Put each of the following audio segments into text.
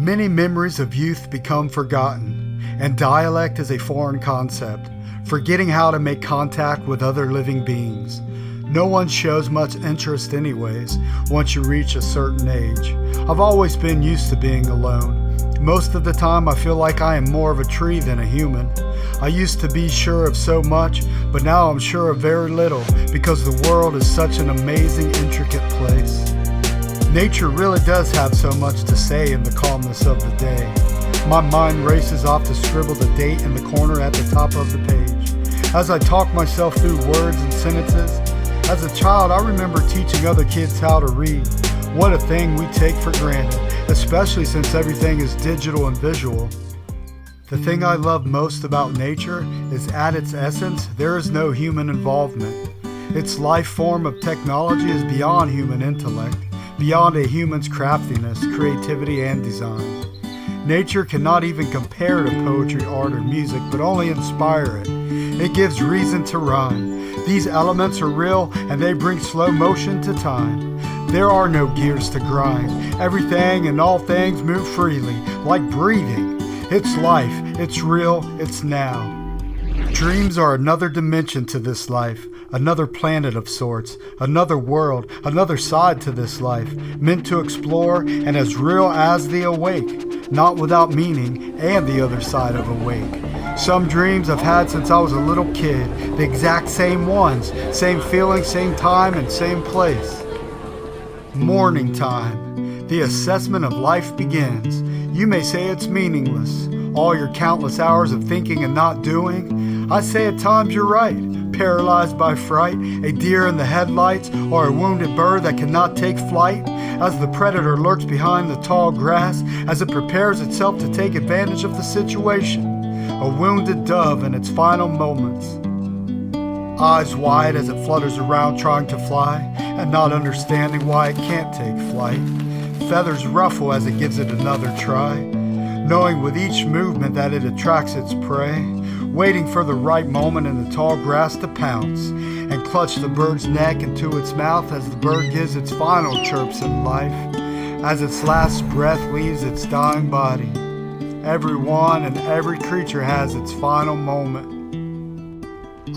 Many memories of youth become forgotten, and dialect is a foreign concept, forgetting how to make contact with other living beings. No one shows much interest anyways, once you reach a certain age. I've always been used to being alone. Most of the time I feel like I am more of a tree than a human. I used to be sure of so much, but now I'm sure of very little, because the world is such an amazing, intricate place. Nature really does have so much to say in the calmness of the day. My mind races off to scribble the date in the corner at the top of the page. As I talk myself through words and sentences, as a child I remember teaching other kids how to read. What a thing we take for granted, especially since everything is digital and visual. The thing I love most about nature is at its essence, there is no human involvement. Its life form of technology is beyond human intellect, beyond a human's craftiness, creativity, and design. Nature cannot even compare to poetry, art, or music, but only inspire it. It gives reason to rhyme. These elements are real, and they bring slow motion to time. There are no gears to grind. Everything and all things move freely, like breathing. It's life, it's real, it's now. Dreams are another dimension to this life, another planet of sorts, another world, another side to this life, meant to explore and as real as the awake, not without meaning, and the other side of awake. Some dreams I've had since I was a little kid, the exact same ones, same feeling, same time, and same place. Morning time. The assessment of life begins. You may say it's meaningless, all your countless hours of thinking and not doing. I say at times you're right. Paralyzed by fright, a deer in the headlights, or a wounded bird that cannot take flight, as the predator lurks behind the tall grass, as it prepares itself to take advantage of the situation. A wounded dove in its final moments. Eyes wide as it flutters around trying to fly, and not understanding why it can't take flight. Feathers ruffle as it gives it another try, knowing with each movement that it attracts its prey, waiting for the right moment in the tall grass to pounce, and clutch the bird's neck into its mouth as the bird gives its final chirps in life, as its last breath leaves its dying body. Everyone and every creature has its final moment.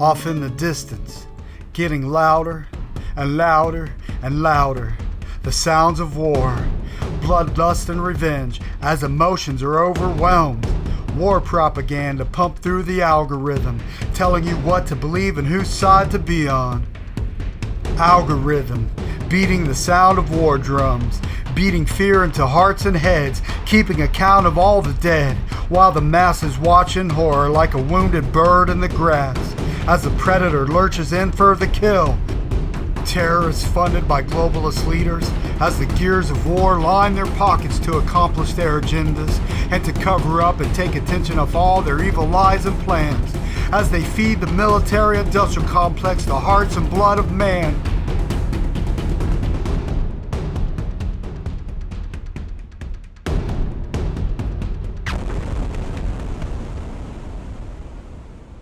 Off in the distance, getting louder and louder and louder, the sounds of war, bloodlust and revenge, as emotions are overwhelmed. War propaganda pumped through the algorithm, telling you what to believe and whose side to be on. Algorithm, beating the sound of war drums, beating fear into hearts and heads, keeping account of all the dead, while the masses watch in horror like a wounded bird in the grass, as the predator lurches in for the kill. Terrorists funded by globalist leaders, as the gears of war line their pockets to accomplish their agendas, and to cover up and take attention of all their evil lies and plans, as they feed the military-industrial complex the hearts and blood of man.